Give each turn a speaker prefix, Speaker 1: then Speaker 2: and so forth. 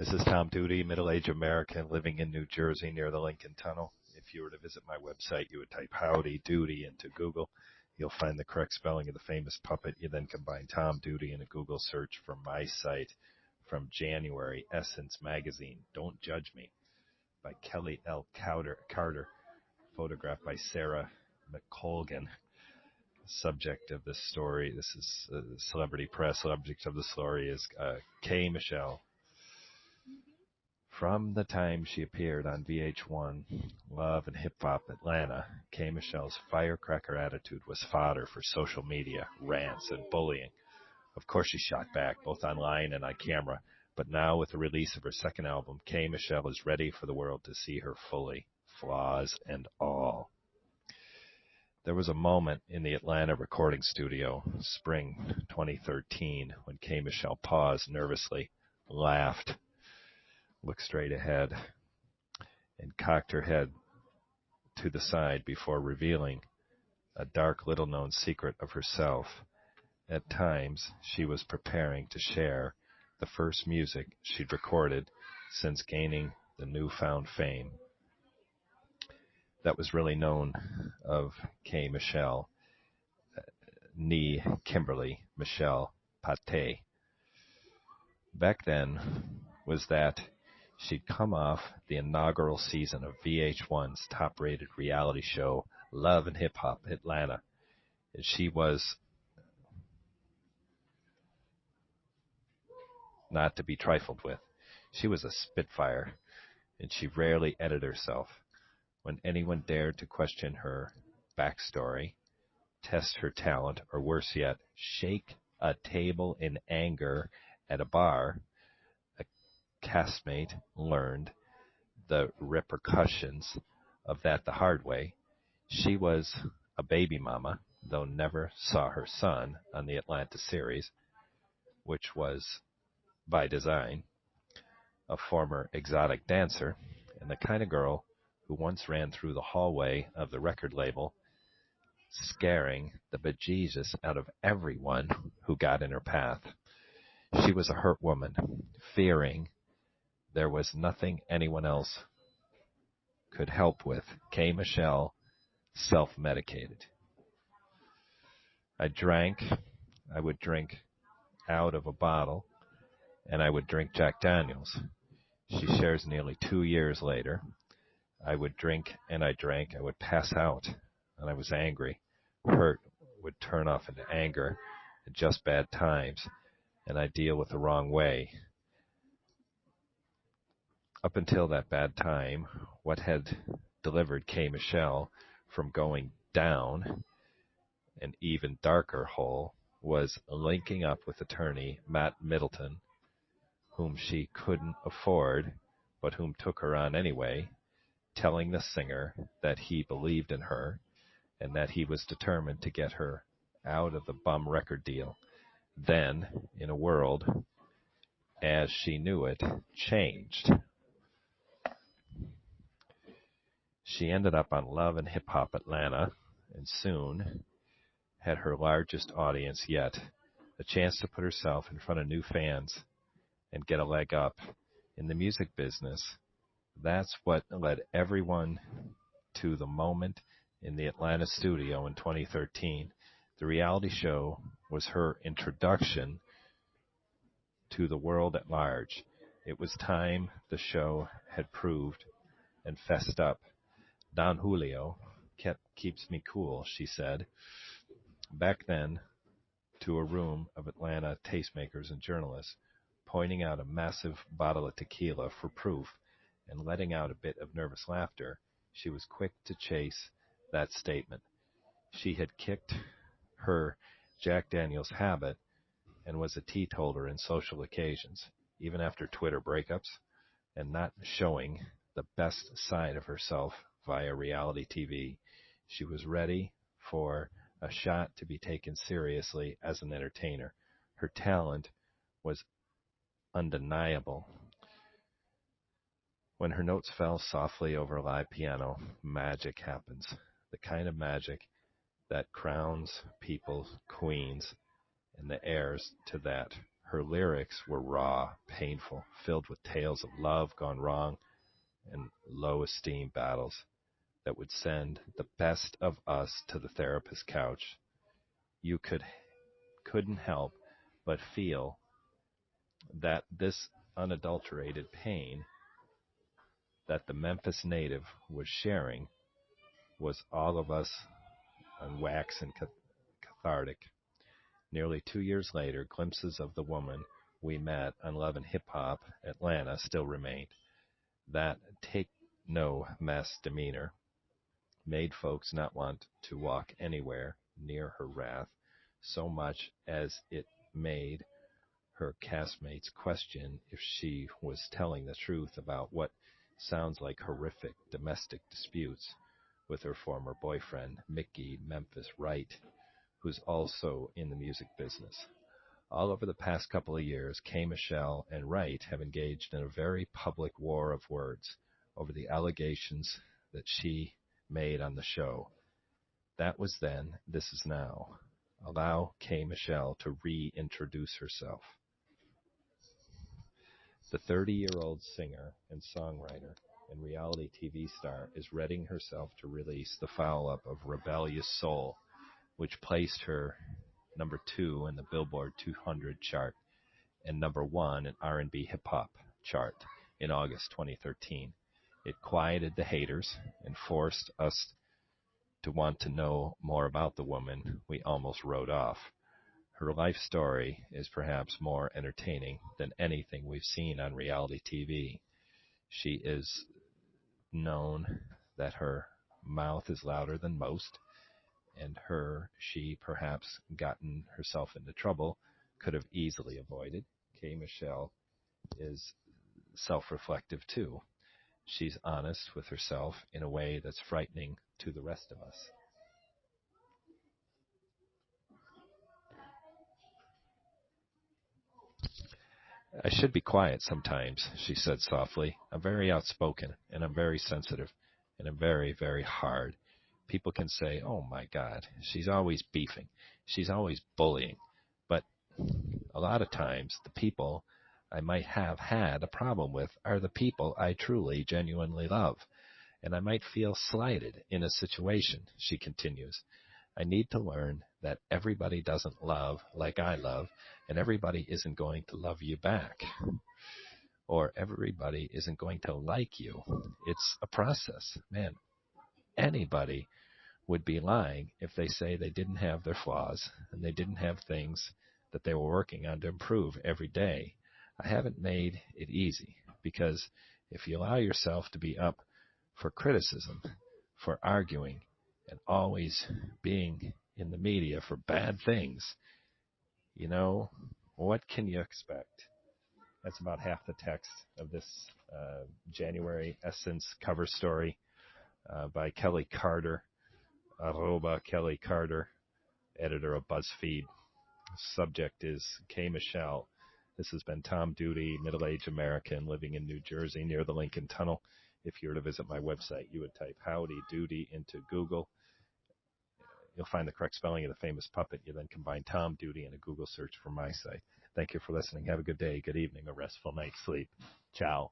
Speaker 1: This is Tom Doody, middle-aged American living in New Jersey near the Lincoln Tunnel. If you were to visit my website, you would type Howdy Doody into Google. You'll find the correct spelling of the famous puppet. You then combine Tom Doody in a Google search for my site from January, Essence Magazine, Don't Judge Me, by Kelly L. Carter, photographed by Sarah McColgan. Subject of this story, this is Celebrity Press. Subject of the story is K. Michelle. From the time she appeared on VH1, Love and Hip Hop Atlanta, K. Michelle's firecracker attitude was fodder for social media, rants, and bullying. Of course she shot back, both online and on camera, but now with the release of her second album, K. Michelle is ready for the world to see her fully, flaws and all. There was a moment in the Atlanta recording studio, spring 2013, when K. Michelle paused nervously, laughed, looked straight ahead, and cocked her head to the side before revealing a dark little-known secret of herself. At times, she was preparing to share the first music she'd recorded since gaining the newfound fame that was really known of K. Michelle, nee Kimberly Michelle Pate. Back then was that she'd come off the inaugural season of VH1's top-rated reality show, Love and Hip Hop Atlanta. And she was not to be trifled with. She was a spitfire, and she rarely edited herself. When anyone dared to question her backstory, test her talent, or worse yet, shake a table in anger at a bar, a castmate learned the repercussions of that the hard way. She was a baby mama, though never saw her son on the Atlanta series, which was by design, a former exotic dancer, and the kind of girl who once ran through the hallway of the record label, scaring the bejesus out of everyone who got in her path. She was a hurt woman, fearing there was nothing anyone else could help with. K. Michelle self-medicated. I would drink out of a bottle, and I would drink Jack Daniels. She shares nearly 2 years later. I would drink and I drank. I would pass out, and I was angry. Hurt would turn off into anger at just bad times, and I deal with the wrong way. Up until that bad time, what had delivered K. Michelle from going down an even darker hole was linking up with attorney Matt Middleton, whom she couldn't afford, but whom took her on anyway, telling the singer that he believed in her and that he was determined to get her out of the bum record deal. Then, in a world, as she knew it, changed. She ended up on Love and Hip Hop Atlanta, and soon had her largest audience yet, a chance to put herself in front of new fans and get a leg up in the music business. That's what led everyone to the moment in the Atlanta studio in 2013. The reality show was her introduction to the world at large. It was time the show had proved and fessed up. Don Julio keeps me cool, she said, back then to a room of Atlanta tastemakers and journalists, pointing out a massive bottle of tequila for proof and letting out a bit of nervous laughter. She was quick to chase that statement. She had kicked her Jack Daniels habit and was a teetotaler in social occasions, even after Twitter breakups, and not showing the best side of herself via reality TV. She was ready for a shot to be taken seriously as an entertainer. Her talent was undeniable. When her notes fell softly over a live piano, magic happens. The kind of magic that crowns people queens and the heirs to that. Her lyrics were raw, painful, filled with tales of love gone wrong and low esteem battles that would send the best of us to the therapist's couch. You couldn't help but feel that this unadulterated pain that the Memphis native was sharing was all of us on wax and cathartic. Nearly 2 years later, glimpses of the woman we met on Love and Hip Hop Atlanta still remained. That take no mess demeanor made folks not want to walk anywhere near her wrath so much as it made her castmates question if she was telling the truth about what sounds like horrific domestic disputes with her former boyfriend, Mickey Memphis Wright, who's also in the music business. All over the past couple of years, K. Michelle and Wright have engaged in a very public war of words over the allegations that she made on the show. That was then, this is now. Allow K. Michelle to reintroduce herself. The 30-year-old singer and songwriter and reality TV star is readying herself to release the follow-up of Rebellious Soul, which placed her number 2 in the Billboard 200 chart and number 1 in R&B hip-hop chart in August 2013. It quieted the haters and forced us to want to know more about the woman we almost wrote off. Her life story is perhaps more entertaining than anything we've seen on reality TV. She is known that her mouth is louder than most, and she perhaps gotten herself into trouble, could have easily avoided. K. Michelle is self-reflective too. She's honest with herself in a way that's frightening to the rest of us. I should be quiet sometimes, she said softly. I'm very outspoken, and I'm very sensitive, and I'm very, very hard. People can say, oh my God, she's always beefing. She's always bullying. But a lot of times, the people I might have had a problem with are the people I truly, genuinely love. And I might feel slighted in a situation, she continues. I need to learn that everybody doesn't love like I love, and everybody isn't going to love you back, or everybody isn't going to like you. It's a process. Man, anybody would be lying if they say they didn't have their flaws and they didn't have things that they were working on to improve every day. I haven't made it easy, because if you allow yourself to be up for criticism, for arguing, and always being in the media for bad things, what can you expect? That's about half the text of this January Essence cover story by Kelly Carter, Kelly Carter, editor of BuzzFeed. Subject is K. Michelle. This has been Tom Doody, middle-aged American living in New Jersey near the Lincoln Tunnel. If you were to visit my website, you would type Howdy Doody into Google. You'll find the correct spelling of the famous puppet. You then combine Tom Doody in a Google search for my site. Thank you for listening. Have a good day, good evening, a restful night's sleep. Ciao.